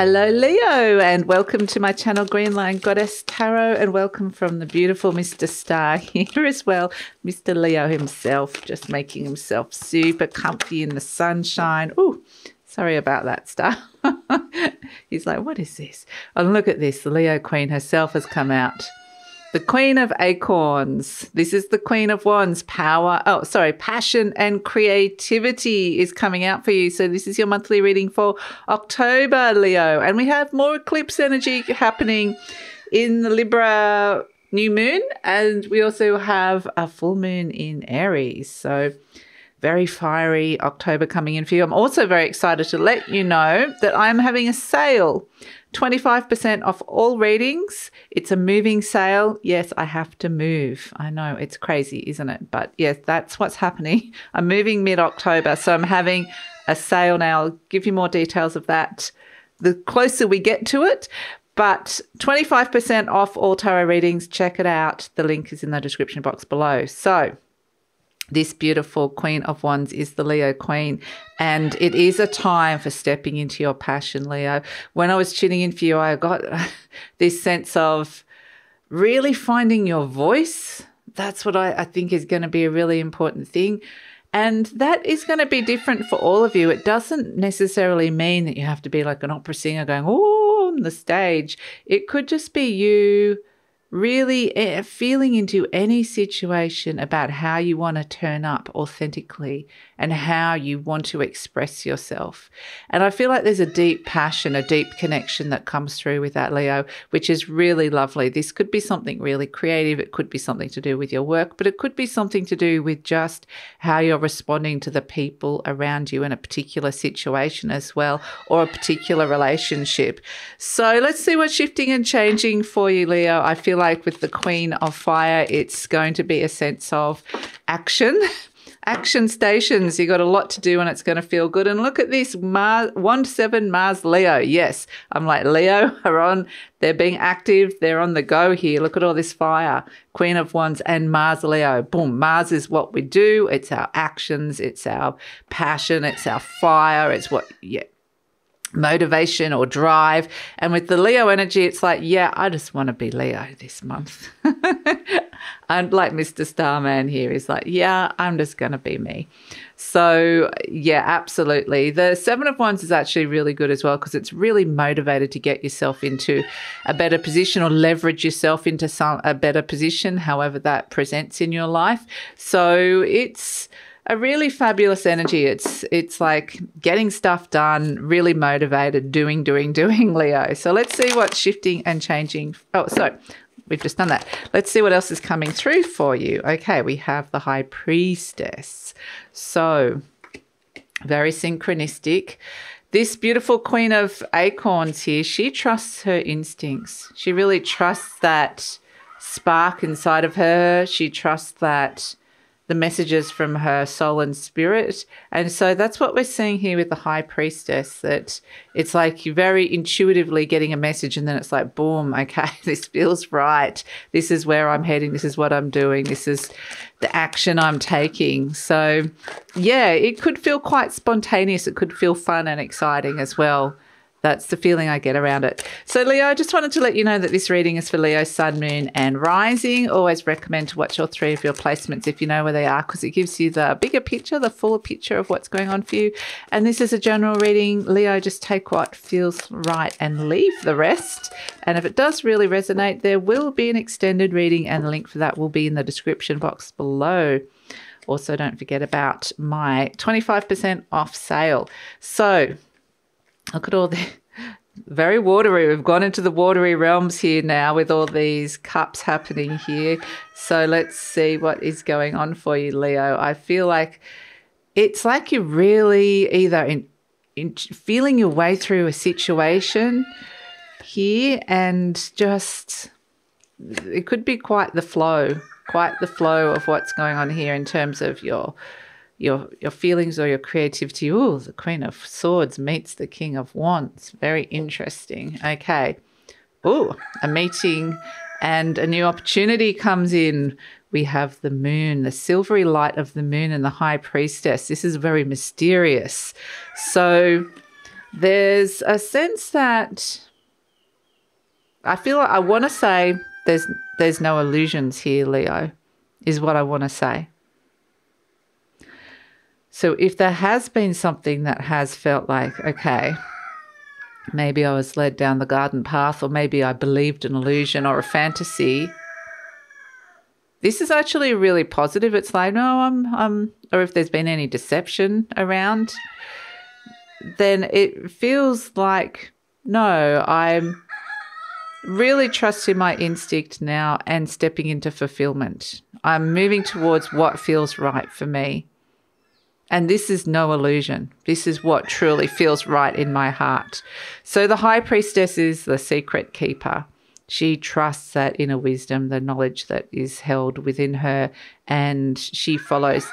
Hello Leo, and welcome to my channel GreenLion Goddess Tarot, and welcome from the beautiful Mr. Star here as well. Mr. Leo himself, just making himself super comfy in the sunshine. Oh, sorry about that, Star. He's like, what is this? Oh, look at this. The Leo Queen herself has come out. The Queen of Acorns. This is the Queen of Wands. Passion and creativity is coming out for you. So this is your monthly reading for October, Leo. And we have more eclipse energy happening in the Libra new moon. And we also have a full moon in Aries. So very fiery October coming in for you. I'm also very excited to let you know that I'm having a sale. 25% off all readings. It's a moving sale. Yes, I have to move. I know, it's crazy, isn't it? But yes, that's what's happening. I'm moving mid-October, so I'm having a sale now. I'll give you more details of that the closer we get to it. But 25% off all tarot readings. Check it out. The link is in the description box below. So this beautiful Queen of Wands is the Leo Queen, and it is a time for stepping into your passion, Leo. When I was tuning in for you, I got this sense of really finding your voice. That's what I think is going to be a really important thing. And that is going to be different for all of you. It doesn't necessarily mean that you have to be like an opera singer going, oh, on the stage. It could just be you really feeling into any situation about how you want to turn up authentically and how you want to express yourself. And I feel like there's a deep passion, a deep connection that comes through with that, Leo, which is really lovely. This could be something really creative. It could be something to do with your work, but it could be something to do with just how you're responding to the people around you in a particular situation as well, or a particular relationship. So let's see what's shifting and changing for you, Leo. I feel like with the Queen of Fire, it's going to be a sense of action. Action stations. You got a lot to do and it's going to feel good. And look at this, Wand 7 Mars Leo. Yes, I'm like, Leo are on. They're being active. They're on the go here. Look at all this fire. Queen of Wands and Mars Leo. Boom. Mars is what we do. It's our actions. It's our passion. It's our fire. It's what, motivation or drive. And with the Leo energy, it's like, yeah, I just want to be Leo this month. And like Mr. Starman here is like, yeah, I'm just going to be me. So yeah, absolutely. The 7 of Wands is actually really good as well because it's really motivated to get yourself into a better position or leverage yourself into a better position, however that presents in your life. So it's a really fabulous energy. It's like getting stuff done, really motivated, doing, Leo. So let's see what's shifting and changing. Oh, so we've just done that. Let's see what else is coming through for you. Okay, we have the High Priestess. So very synchronistic. This beautiful Queen of Acorns here, she trusts her instincts. She really trusts that spark inside of her. She trusts that the messages from her soul and spirit. And so that's what we're seeing here with the High Priestess, that it's like you're very intuitively getting a message and then it's like, boom, okay, this feels right. This is where I'm heading. This is what I'm doing. This is the action I'm taking. So yeah, it could feel quite spontaneous. It could feel fun and exciting as well. That's the feeling I get around it. So Leo, I just wanted to let you know that this reading is for Leo, Sun, Moon and Rising. Always recommend to watch all 3 of your placements if you know where they are, because it gives you the bigger picture, the fuller picture of what's going on for you. And this is a general reading. Leo, just take what feels right and leave the rest. And if it does really resonate, there will be an extended reading and the link for that will be in the description box below. Also, don't forget about my 25% off sale. So look at all the very watery. We've gone into the watery realms here now with all these cups happening here. So let's see what is going on for you, Leo. I feel like it's like you're really either in feeling your way through a situation here, and just it could be quite the flow of what's going on here in terms of your feelings or your creativity. Oh, the Queen of Swords meets the King of Wands. Very interesting. Okay. Oh, a meeting and a new opportunity comes in. We have the moon, the silvery light of the moon and the High Priestess. This is very mysterious. So There's a sense that I feel like I want to say there's no illusions here, Leo, is what I want to say. So if there has been something that has felt like, okay, maybe I was led down the garden path, or maybe I believed an illusion or a fantasy, this is actually really positive. It's like, no, or if there's been any deception around, then it feels like, no, I'm really trusting my instinct now and stepping into fulfillment. I'm moving towards what feels right for me. And this is no illusion. This is what truly feels right in my heart. So the High Priestess is the secret keeper. She trusts that inner wisdom, the knowledge that is held within her, and she follows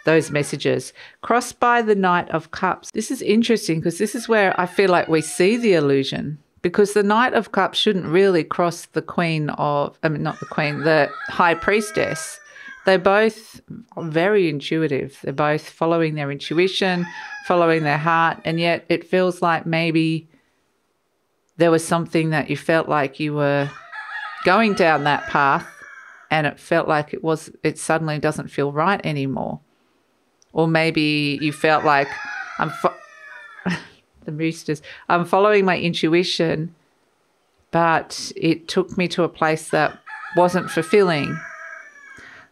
those messages. Crossed by the Knight of Cups. This is interesting because this is where I feel like we see the illusion, because the Knight of Cups shouldn't really cross the the High Priestess. They're both very intuitive. They're both following their intuition, following their heart, and yet it feels like maybe there was something that you felt like you were going down that path and it felt like it suddenly doesn't feel right anymore. Or maybe you felt like the roosters, I'm following my intuition, but it took me to a place that wasn't fulfilling.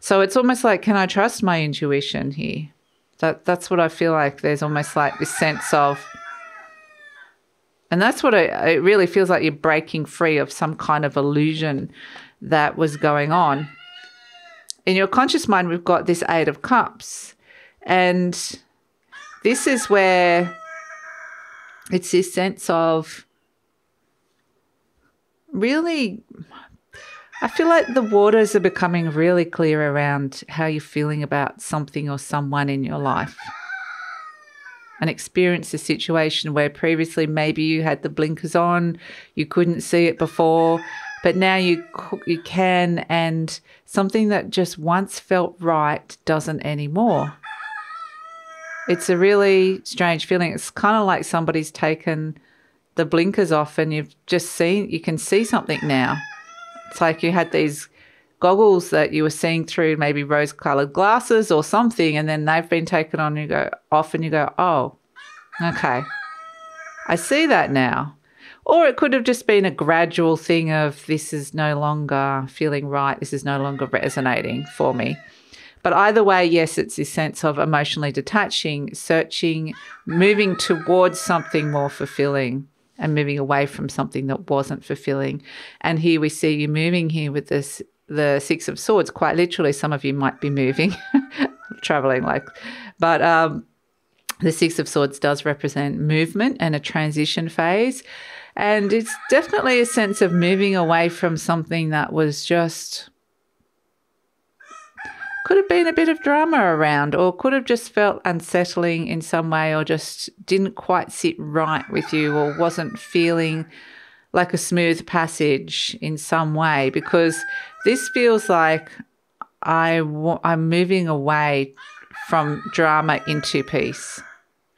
So it's almost like, can I trust my intuition here? That's what I feel like. There's almost like this sense of, and that's what it really feels like, you're breaking free of some kind of illusion that was going on. In your conscious mind, we've got this Eight of Cups. And this is where it's this sense of really, I feel like the waters are becoming really clear around how you're feeling about something or someone in your life. And experience a situation where previously maybe you had the blinkers on, you couldn't see it before, but now you can, and something that just once felt right doesn't anymore. It's a really strange feeling. It's kind of like somebody's taken the blinkers off and you can see something now. It's like you had these goggles that you were seeing through, maybe rose-coloured glasses or something, and then they've been taken on and you go off and you go, oh, okay, I see that now. Or it could have just been a gradual thing of, this is no longer feeling right, this is no longer resonating for me. But either way, yes, it's this sense of emotionally detaching, searching, moving towards something more fulfilling and moving away from something that wasn't fulfilling. And here we see you moving here with the Six of Swords. Quite literally, some of you might be moving, traveling but the Six of Swords does represent movement and a transition phase. And it's definitely a sense of moving away from something that was just, could have been a bit of drama around, or could have just felt unsettling in some way, or just didn't quite sit right with you, or wasn't feeling like a smooth passage in some way, because this feels like I'm moving away from drama into peace,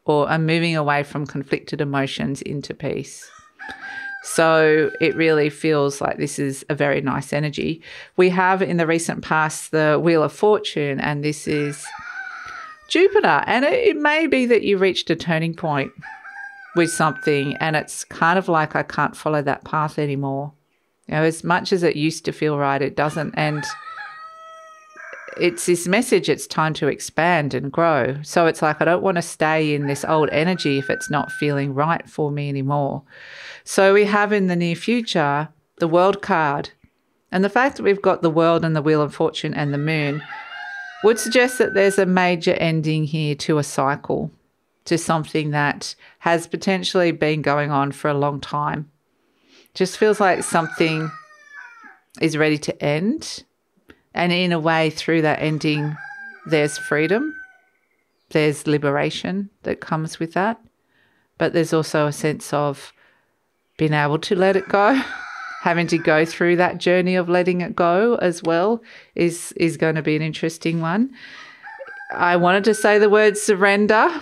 or I'm moving away from conflicted emotions into peace. So it really feels like this is a very nice energy. We have in the recent past the Wheel of Fortune, and this is Jupiter. And it may be that you reached a turning point with something and it's kind of like, I can't follow that path anymore. You know, as much as it used to feel right, it doesn't. And it's this message, it's time to expand and grow. So it's like, I don't want to stay in this old energy if it's not feeling right for me anymore. So we have in the near future the World card. And the fact that we've got the World and the Wheel of Fortune and the Moon would suggest that there's a major ending here to a cycle, to something that has potentially been going on for a long time. Just feels like something is ready to end. And in a way, through that ending, there's freedom, there's liberation that comes with that. But there's also a sense of being able to let it go, having to go through that journey of letting it go as well is going to be an interesting one. I wanted to say the word surrender,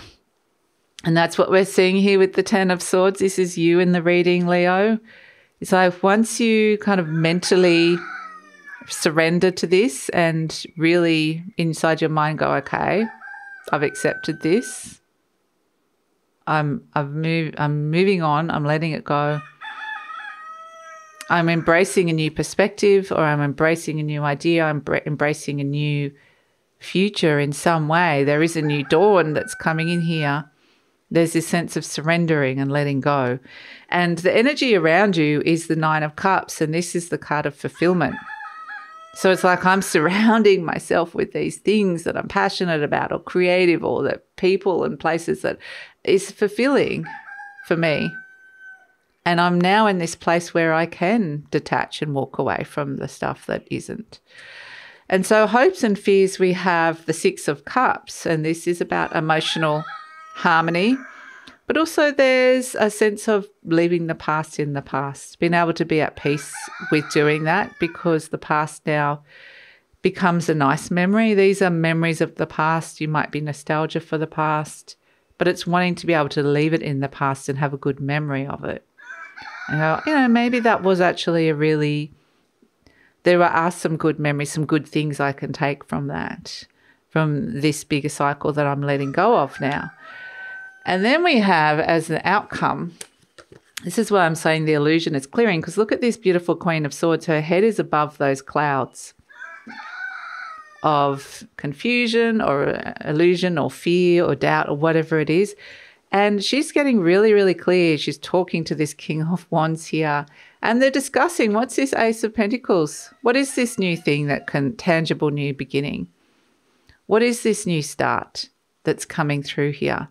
And that's what we're seeing here with the Ten of Swords. This is you in the reading, Leo. It's like once you kind of mentally surrender to this and really inside your mind go, okay, I've accepted this. I'm moving on. I'm letting it go. I'm embracing a new perspective, or I'm embracing a new idea. I'm embracing a new future in some way. There is a new dawn that's coming in here. There's this sense of surrendering and letting go. And the energy around you is the Nine of Cups, and this is the card of fulfillment. So it's like I'm surrounding myself with these things that I'm passionate about or creative, or that people and places that is fulfilling for me. And I'm now in this place where I can detach and walk away from the stuff that isn't. And so hopes and fears, we have the Six of Cups, and this is about emotional harmony. But also there's a sense of leaving the past in the past, being able to be at peace with doing that, because the past now becomes a nice memory. These are memories of the past. You might be nostalgia for the past, but it's wanting to be able to leave it in the past and have a good memory of it. And go, you know, maybe that was actually there are some good memories, some good things I can take from that, from this bigger cycle that I'm letting go of now. And then we have, as an outcome, this is why I'm saying the illusion is clearing, because look at this beautiful Queen of Swords. Her head is above those clouds of confusion or illusion or fear or doubt or whatever it is. And she's getting really, really clear. She's talking to this King of Wands here, and they're discussing, what's this Ace of Pentacles? What is this new thing that can, tangible new beginning? What is this new start that's coming through here?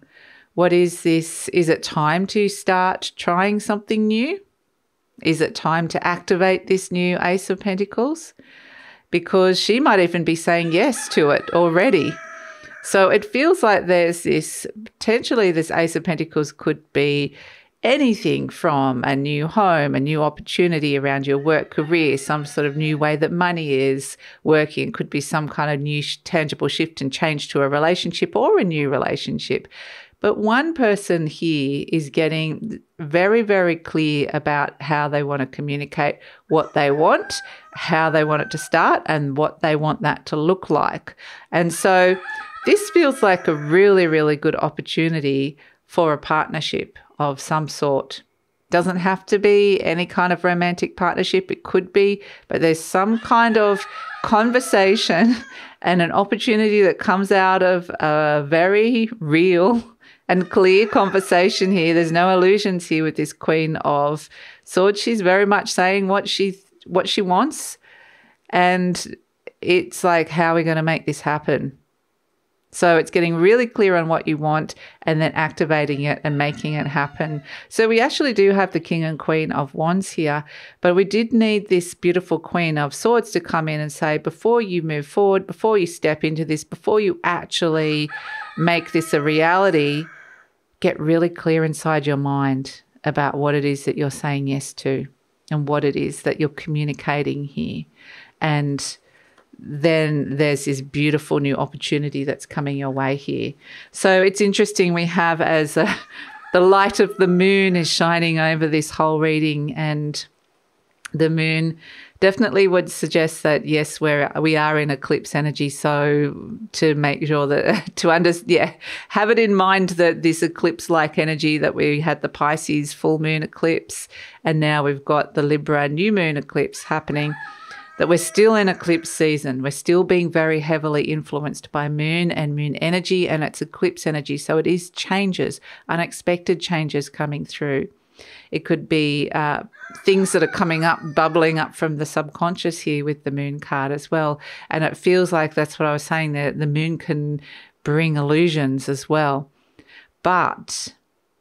What is this? Is it time to start trying something new? Is it time to activate this new Ace of Pentacles? Because she might even be saying yes to it already. So it feels like there's this, potentially this Ace of Pentacles could be anything from a new home, a new opportunity around your work career, some sort of new way that money is working. It could be some kind of new tangible shift and change to a relationship or a new relationship. But one person here is getting very, very clear about how they want to communicate what they want, how they want it to start, and what they want that to look like. And so this feels like a really, really good opportunity for a partnership of some sort. Doesn't have to be any kind of romantic partnership. It could be, but there's some kind of conversation and an opportunity that comes out of a very real and clear conversation here. There's no illusions here with this Queen of Swords. She's very much saying what she wants, and it's like, how are we going to make this happen? So it's getting really clear on what you want and then activating it and making it happen. So we actually do have the King and Queen of Wands here, but we did need this beautiful Queen of Swords to come in and say, before you move forward, before you step into this, before you actually make this a reality, get really clear inside your mind about what it is that you're saying yes to and what it is that you're communicating here. And then there's this beautiful new opportunity that's coming your way here. So it's interesting, we have as the light of the moon is shining over this whole reading, and the moon definitely would suggest that, yes, we are in eclipse energy. So to make sure that, have it in mind that this eclipse-like energy, that we had the Pisces full moon eclipse, and now we've got the Libra new moon eclipse happening, that we're still in eclipse season. We're still being very heavily influenced by moon and moon energy, and it's eclipse energy. So it is changes, unexpected changes coming through. It could be things that are coming up, bubbling up from the subconscious here with the moon card as well. And it feels like that's what I was saying, that the moon can bring illusions as well. But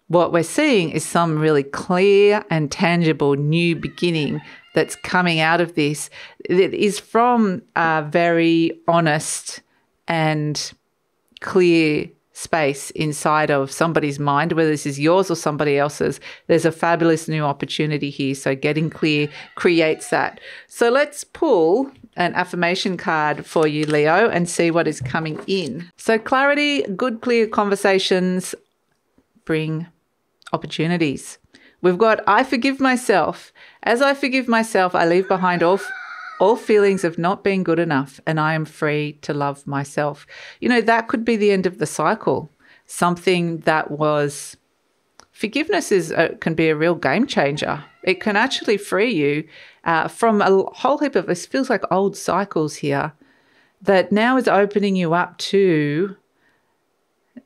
what we're seeing is some really clear and tangible new beginning that's coming out of this. It is from a very honest and clear space inside of somebody's mind, whether this is yours or somebody else's. There's a fabulous new opportunity here. So getting clear creates that. So let's pull an affirmation card for you, Leo, and see what is coming in. So clarity, good, clear conversations, bring opportunities. We've got, I forgive myself. As I forgive myself, I leave behind all feelings of not being good enough, and I am free to love myself. You know, that could be the end of the cycle. Something that was, forgiveness can be a real game changer. It can actually free you from a whole heap of, it feels like old cycles here, that now is opening you up to,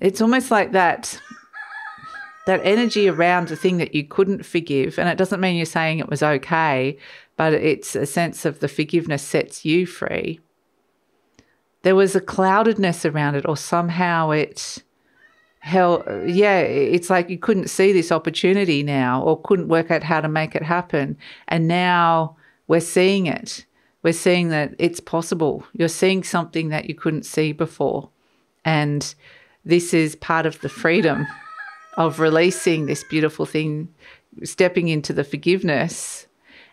it's almost like that energy around the thing that you couldn't forgive. And it doesn't mean you're saying it was okay, but it's a sense of the forgiveness sets you free. There was a cloudedness around it, or somehow it's like you couldn't see this opportunity now, or couldn't work out how to make it happen. And now we're seeing it. We're seeing that it's possible. You're seeing something that you couldn't see before. And this is part of the freedom of releasing this beautiful thing, stepping into the forgiveness.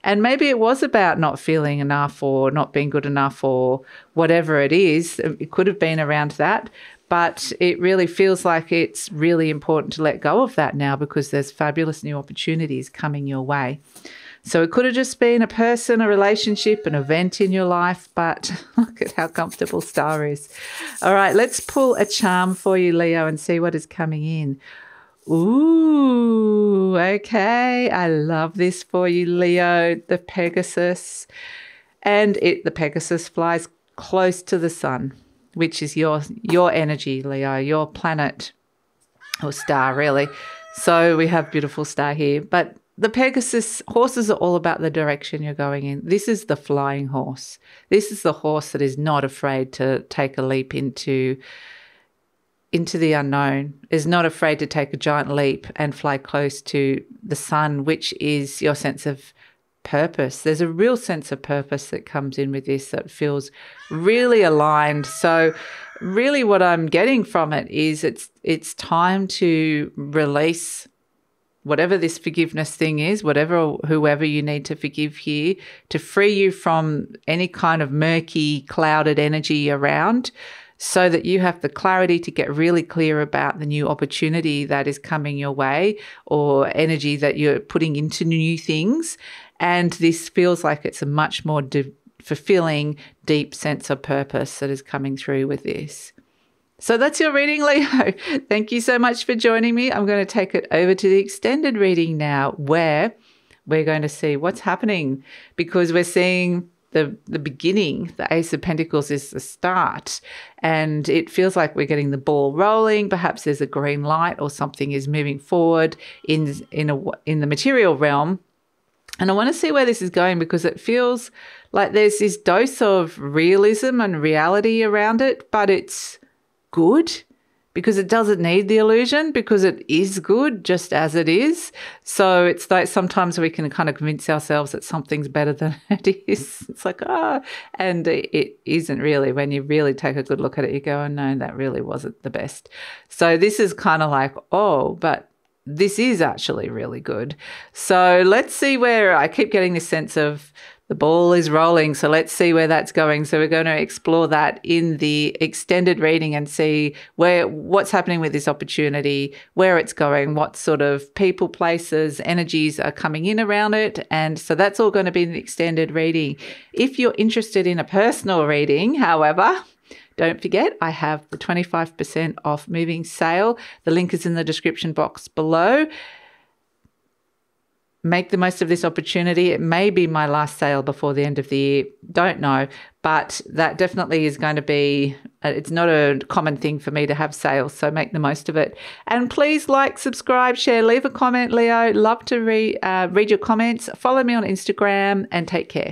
And maybe it was about not feeling enough or not being good enough or whatever it is. It could have been around that. But it really feels like it's really important to let go of that now, because there's fabulous new opportunities coming your way. So it could have just been a person, a relationship, an event in your life, but look at how comfortable Star is. All right, let's pull a charm for you, Leo, and see what is coming in. Ooh, okay. I love this for you, Leo, the Pegasus. And the Pegasus flies close to the sun, which is your energy, Leo, your planet or star, really. So we have beautiful star here. But the Pegasus, horses are all about the direction you're going in. This is the flying horse. This is the horse that is not afraid to take a leap into the unknown, is not afraid to take a giant leap and fly close to the sun, which is your sense of purpose. There's a real sense of purpose that comes in with this that feels really aligned. So really what I'm getting from it is it's time to release whatever this forgiveness thing is, whoever you need to forgive here, to free you from any kind of murky, clouded energy around, so that you have the clarity to get really clear about the new opportunity that is coming your way, or energy that you're putting into new things. And this feels like it's a much more fulfilling, deep sense of purpose that is coming through with this. So that's your reading, Leo. Thank you so much for joining me. I'm going to take it over to the extended reading now, where we're going to see what's happening, because we're seeing the beginning. The Ace of Pentacles is the start, and it feels like we're getting the ball rolling. Perhaps there's a green light or something is moving forward in the material realm. And I want to see where this is going, because it feels like there's this dose of realism and reality around it, but it's good because it doesn't need the illusion, because it is good just as it is. So it's like sometimes we can kind of convince ourselves that something's better than it is. It's like, and it isn't really. When you really take a good look at it, you go, oh, no, that really wasn't the best. So this is kind of like, oh, but this is actually really good. So let's see where I keep getting this sense of the ball is rolling. So let's see where that's going. So we're going to explore that in the extended reading and see what's happening with this opportunity, where it's going, what sort of people, places, energies are coming in around it. And so that's all going to be in the extended reading. If you're interested in a personal reading, however, don't forget, I have the 25% off moving sale. The link is in the description box below. Make the most of this opportunity. It may be my last sale before the end of the year. Don't know. But that definitely is going to be, it's not a common thing for me to have sales. So make the most of it. And please like, subscribe, share, leave a comment, Leo. Love to read your comments. Follow me on Instagram and take care.